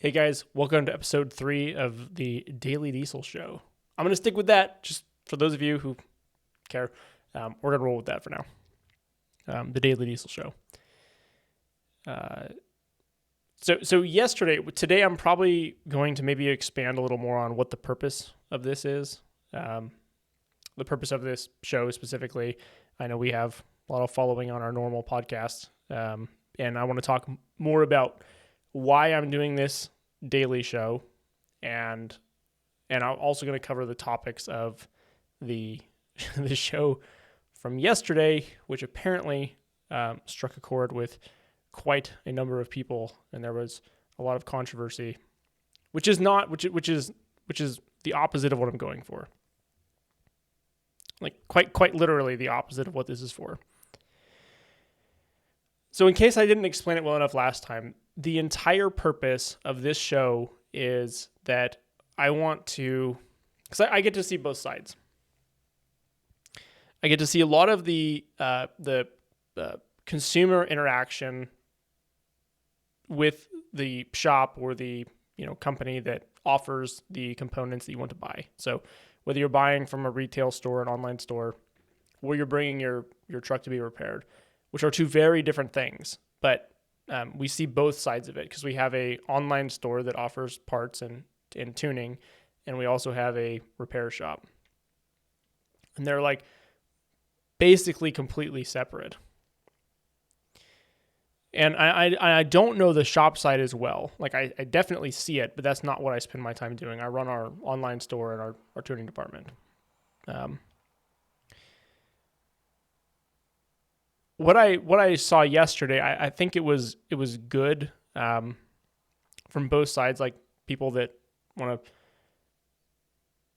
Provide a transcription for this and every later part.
Hey guys, welcome to episode 3 of the Daily Diesel Show. I'm going to stick with that just for those of you who care. We're going to roll with that for now. The Daily Diesel Show. Today I'm probably going to maybe expand a little more on what the purpose of this is. The purpose of this show specifically. I know we have a lot of following on our normal podcast, and I want to talk more about why I'm doing this daily show, and I'm also going to cover the topics of the the show from yesterday, which apparently struck a chord with quite a number of people, and there was a lot of controversy, which is the opposite of what I'm going for. Like quite literally the opposite of what this is for. So in case I didn't explain it well enough last time, the entire purpose of this show is that I want to, because I get to see both sides. I get to see a lot of the consumer interaction with the shop or the company that offers the components that you want to buy. So whether you're buying from a retail store, an online store, or you're bringing your truck to be repaired, which are two very different things, but we see both sides of it because we have a online store that offers parts and tuning, and we also have a repair shop. And they're like basically completely separate. And I don't know the shop side as well. Like I definitely see it, but that's not what I spend my time doing. I run our online store and our tuning department. What I saw yesterday, I think it was good from both sides, like people that want to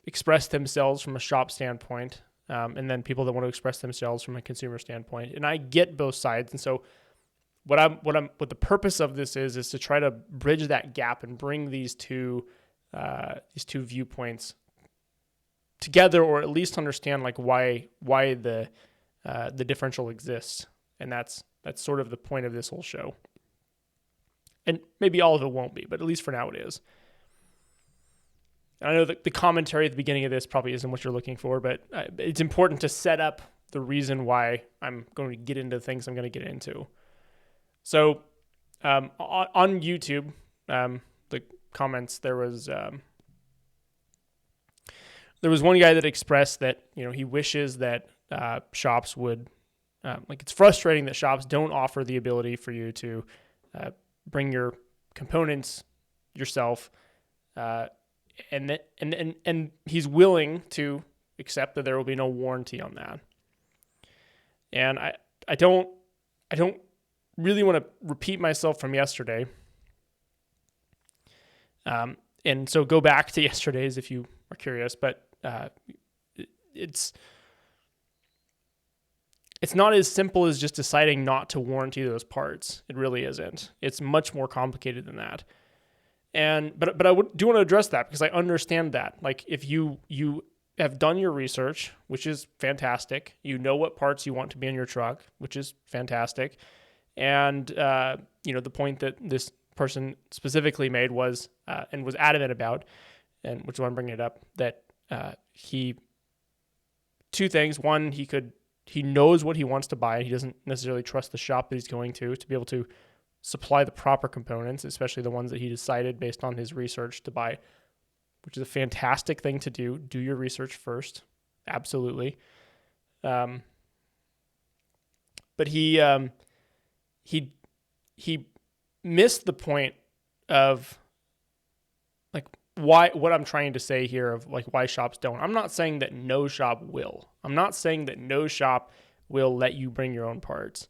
express themselves from a shop standpoint, and then people that want to express themselves from a consumer standpoint. And I get both sides, and so what the purpose of this is to try to bridge that gap and bring these two viewpoints together, or at least understand like why the differential exists. And that's sort of the point of this whole show. And maybe all of it won't be, but at least for now it is. And I know that the commentary at the beginning of this probably isn't what you're looking for, but it's important to set up the reason why I'm going to get into the things I'm going to get into. So on YouTube, the comments, there was one guy that expressed that he wishes that shops would, it's frustrating that shops don't offer the ability for you to bring your components yourself, and he's willing to accept that there will be no warranty on that. And I don't really want to repeat myself from yesterday. And so go back to yesterday's if you are curious, but it's not as simple as just deciding not to warranty those parts. It really isn't. It's much more complicated than that. But I do want to address that because I understand that. Like if you have done your research, which is fantastic, you know what parts you want to be in your truck, which is fantastic, and the point that this person specifically made was and was adamant about, and which is why I'm bringing it up, that two things. One, he knows what he wants to buy. He doesn't necessarily trust the shop that he's going to be able to supply the proper components, especially the ones that he decided based on his research to buy, which is a fantastic thing to do. Do your research first. Absolutely. But he missed the point of like what I'm trying to say here of like why shops don't. I'm not saying that no shop will. I'm not saying that no shop will let you bring your own parts.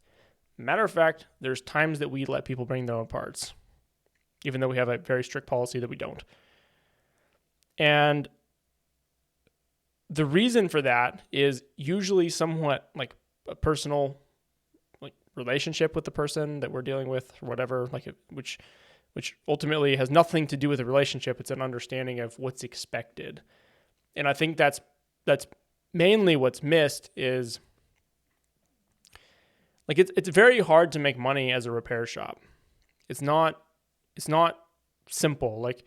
Matter of fact, there's times that we let people bring their own parts, even though we have a very strict policy that we don't. And the reason for that is usually somewhat like a personal like relationship with the person that we're dealing with or whatever, which ultimately has nothing to do with the relationship. It's an understanding of what's expected. And I think that's mainly what's missed is like it's very hard to make money as a repair shop. It's not simple. Like,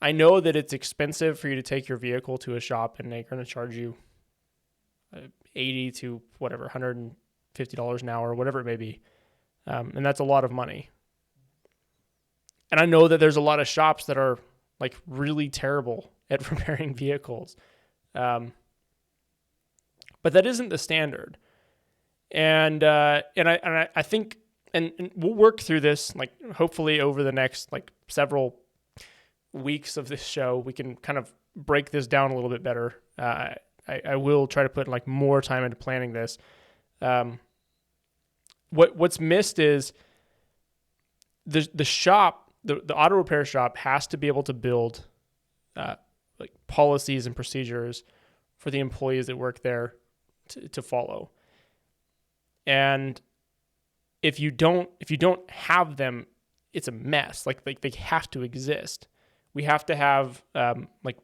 I know that it's expensive for you to take your vehicle to a shop, and they're going to charge you 80 to whatever, $150 an hour, whatever it may be. And that's a lot of money. And I know that there's a lot of shops that are like really terrible at repairing vehicles. But that isn't the standard. And I think, and we'll work through this, like hopefully over the next like several weeks of this show, we can kind of break this down a little bit better. I will try to put like more time into planning this. What's missed is the shop, the auto repair shop has to be able to build like policies and procedures for the employees that work there to follow. And if you don't have them, it's a mess. Like they have to exist. We have to have like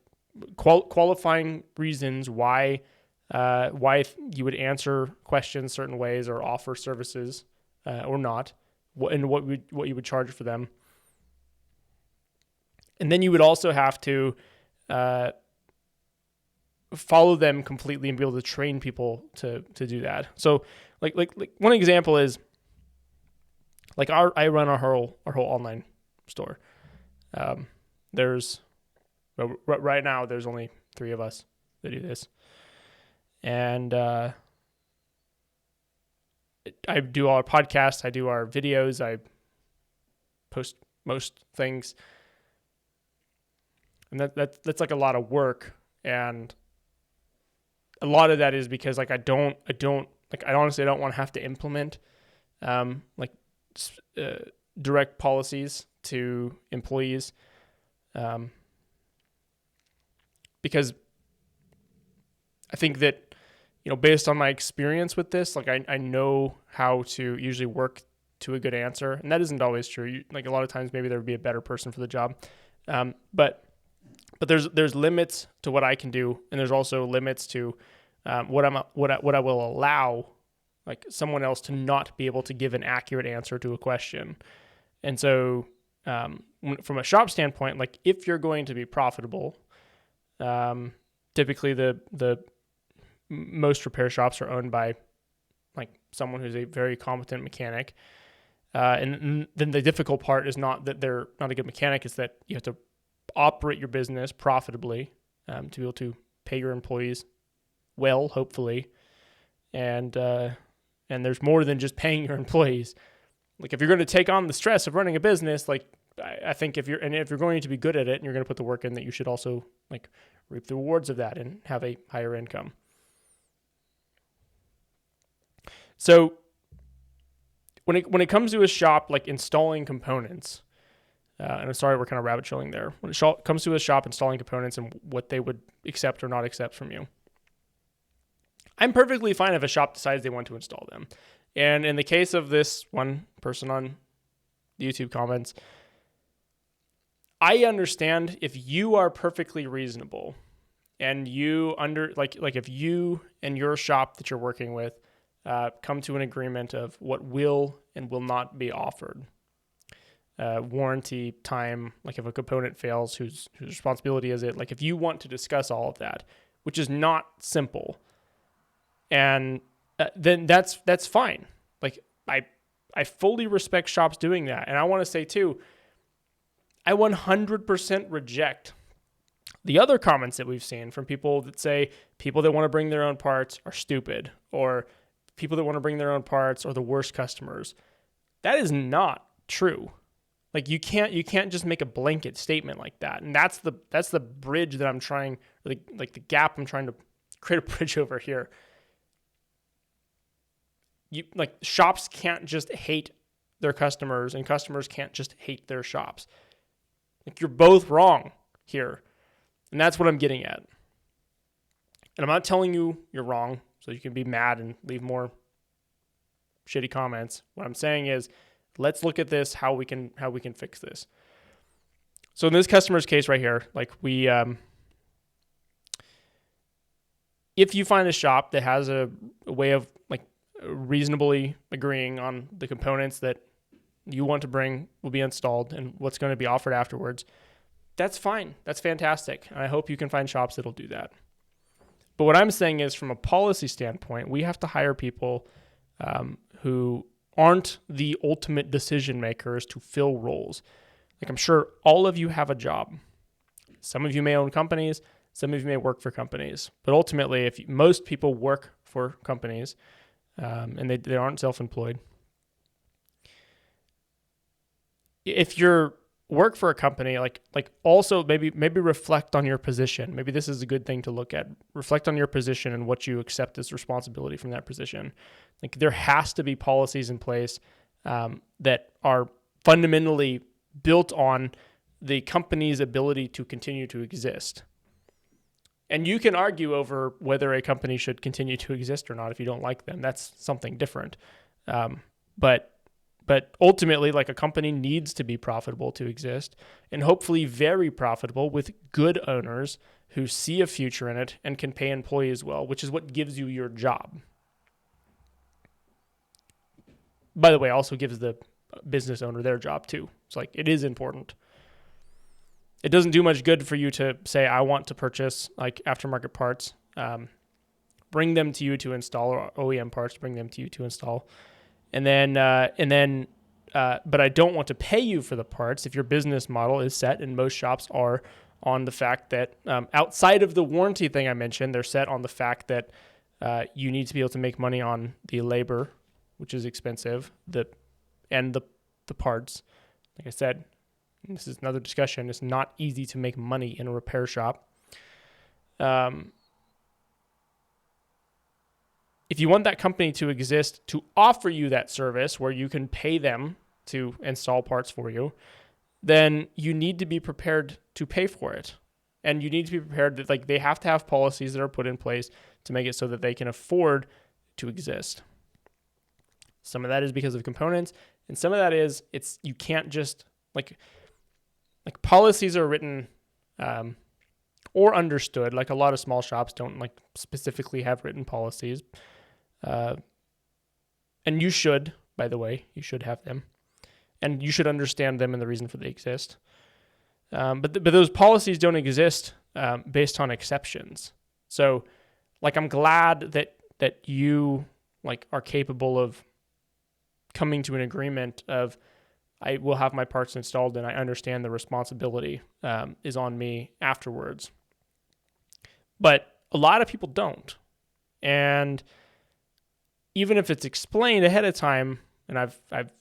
qualifying reasons why you would answer questions certain ways or offer services or not, and what you would charge for them. And then you would also have to follow them completely and be able to train people to do that. So like one example is like I run our whole online store. Right now there's only 3 of us that do this. And I do all our podcasts, I do our videos, I post most things. And that's like a lot of work, and a lot of that is because like I honestly don't want to have to implement direct policies to employees, because I think that, you know, based on my experience with this, like I know how to usually work to a good answer, and that isn't always true. Like a lot of times maybe there would be a better person for the job, but there's limits to what I can do, and there's also limits to what I will allow like someone else to not be able to give an accurate answer to a question. And so from a shop standpoint, like if you're going to be profitable, typically the most repair shops are owned by like someone who's a very competent mechanic. And then the difficult part is not that they're not a good mechanic, it's that you have to operate your business profitably to be able to pay your employees well, hopefully. And there's more than just paying your employees. Like if you're going to take on the stress of running a business, like I think if you're going to be good at it and you're going to put the work in, that you should also like reap the rewards of that and have a higher income. So when it comes to a shop like installing components, and I'm sorry we're kind of rabbit trailing there. When it comes to a shop installing components and what they would accept or not accept from you, I'm perfectly fine if a shop decides they want to install them. And in the case of this one person on the YouTube comments, I understand if you are perfectly reasonable and you if you and your shop that you're working with come to an agreement of what will and will not be offered. Warranty time, like if a component fails, whose responsibility is it? Like if you want to discuss all of that, which is not simple, and then that's fine. Like I fully respect shops doing that, and I want to say too, I 100% reject the other comments that we've seen from people that say people that want to bring their own parts are stupid, or people that want to bring their own parts are the worst customers. That is not true. Like you can't just make a blanket statement like that. And that's the bridge that I'm trying, like the gap I'm trying to create a bridge over here. Shops can't just hate their customers, and customers can't just hate their shops. Like you're both wrong here. And that's what I'm getting at. And I'm not telling you you're wrong so you can be mad and leave more shitty comments. What I'm saying is, let's look at this, how we can fix this. So in this customer's case right here, like we, if you find a shop that has a way of like reasonably agreeing on the components that you want to bring will be installed and what's going to be offered afterwards, that's fine. That's fantastic. And I hope you can find shops that'll do that. But what I'm saying is, from a policy standpoint, we have to hire people who aren't the ultimate decision makers to fill roles. Like, I'm sure all of you have a job. Some of you may own companies. Some of you may work for companies. But ultimately, most people work for companies and they aren't self-employed. If you're work for a company, like also maybe reflect on your position. Maybe this is a good thing to look at. Reflect on your position and what you accept as responsibility from that position. Like, there has to be policies in place that are fundamentally built on the company's ability to continue to exist. And you can argue over whether a company should continue to exist or not if you don't like them. That's something different. But ultimately, like, a company needs to be profitable to exist, and hopefully very profitable with good owners who see a future in it and can pay employees well, which is what gives you your job. By the way, also gives the business owner their job too. It's like, it is important. It doesn't do much good for you to say, I want to purchase like aftermarket parts, bring them to you to install, or OEM parts, bring them to you to install. But I don't want to pay you for the parts if your business model is set, and most shops are on the fact that outside of the warranty thing I mentioned, they're set on the fact that you need to be able to make money on the labor, which is expensive, and the parts. Like I said, this is another discussion. It's not easy to make money in a repair shop. If you want that company to exist, to offer you that service where you can pay them to install parts for you, then you need to be prepared to pay for it. And you need to be prepared that, like, they have to have policies that are put in place to make it so that they can afford to exist. Some of that is because of components, and some of that is you can't just like policies are written or understood. Like, a lot of small shops don't like specifically have written policies. And you should, by the way, you should have them, and you should understand them and the reason for they exist. But those policies don't exist based on exceptions. So, like, I'm glad that you like are capable of coming to an agreement of, I will have my parts installed and I understand the responsibility is on me afterwards. But a lot of people don't, and even if it's explained ahead of time, and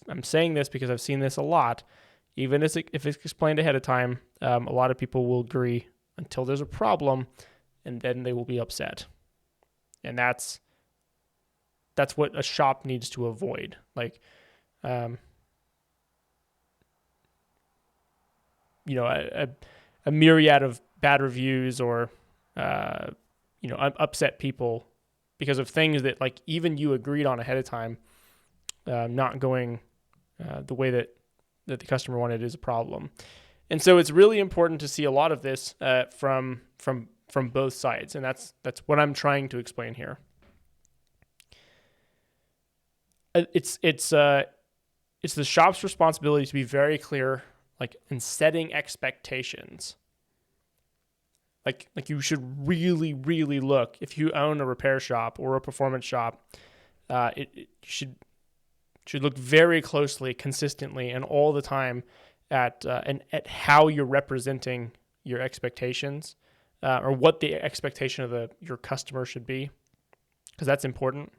I'm saying this because I've seen this a lot, even if it's explained ahead of time, a lot of people will agree until there's a problem, and then they will be upset. And that's what a shop needs to avoid. Like, a myriad of bad reviews or, upset people because of things that, like, even you agreed on ahead of time, not going the way that the customer wanted is a problem. And so it's really important to see a lot of this from both sides, and that's what I'm trying to explain here. It's the shop's responsibility to be very clear, like, in setting expectations. Like you should really, really look, if you own a repair shop or a performance shop, it should look very closely, consistently, and all the time at how you're representing your expectations, or what the expectation of your customer should be, because that's important.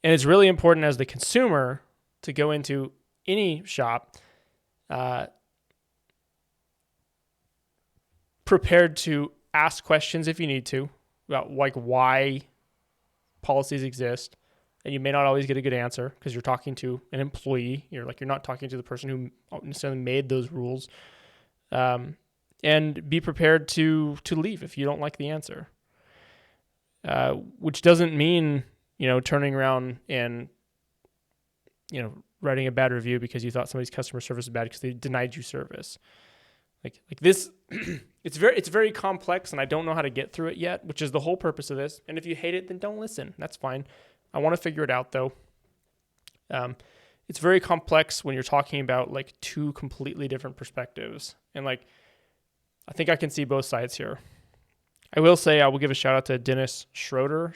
And it's really important as the consumer to go into any shop prepared to ask questions if you need to about, like, why policies exist. And you may not always get a good answer because you're talking to an employee. You're not talking to the person who necessarily made those rules. And be prepared to leave if you don't like the answer. Which doesn't mean, turning around and, writing a bad review because you thought somebody's customer service was bad because they denied you service. Like this, it's very complex, and I don't know how to get through it yet, which is the whole purpose of this. And if you hate it, then don't listen. That's fine. I want to figure it out, though. it's very complex when you're talking about like two completely different perspectives. And like, I think I can see both sides here. I will say I will give a shout out to Dennis Schroeder.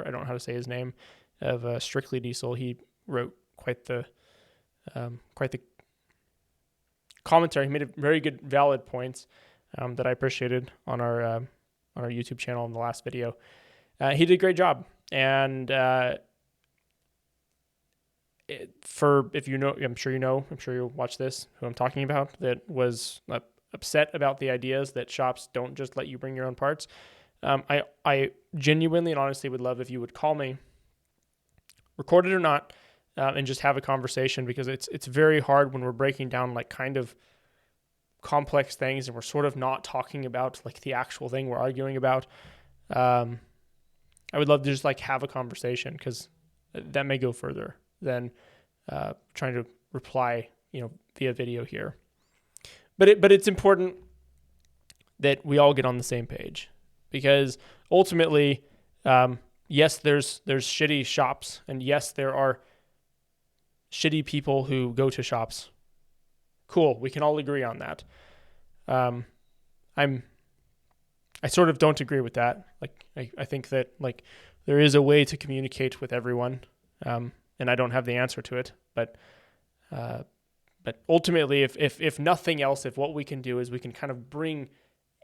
I don't know how to say his name, of Strictly Diesel. He wrote quite the commentary. He made very good, valid points that I appreciated on our YouTube channel in the last video. He did a great job, and if you know, I'm sure you'll watch this, who I'm talking about, that was upset about the ideas that shops don't just let you bring your own parts. I genuinely and honestly would love if you would call me, record it or not, and just have a conversation, because it's very hard when we're breaking down like kind of complex things and we're sort of not talking about like the actual thing we're arguing about. I would love to just like have a conversation, because that may go further than trying to reply, via video here. But it's important that we all get on the same page, because ultimately, yes, there's shitty shops, and yes, there are shitty people who go to shops. Cool, we can all agree on that. I sort of don't agree with that. Like, I think that like there is a way to communicate with everyone, and I don't have the answer to it. But ultimately, if nothing else, if what we can do is we can kind of bring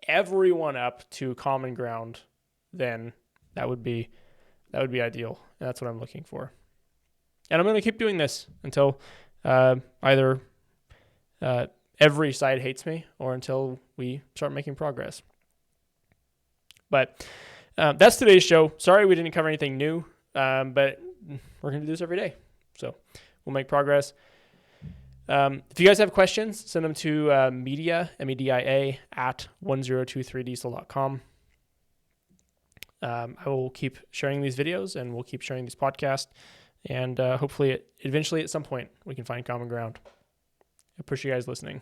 everyone up to common ground, then that would be ideal. And that's what I'm looking for. And I'm going to keep doing this until either every side hates me, or until we start making progress. But that's today's show. Sorry we didn't cover anything new, but we're going to do this every day. So we'll make progress. If you guys have questions, send them to media, media, at 1023diesel.com. I will keep sharing these videos, and we'll keep sharing these podcasts. And hopefully, eventually at some point, we can find common ground. I appreciate you guys listening.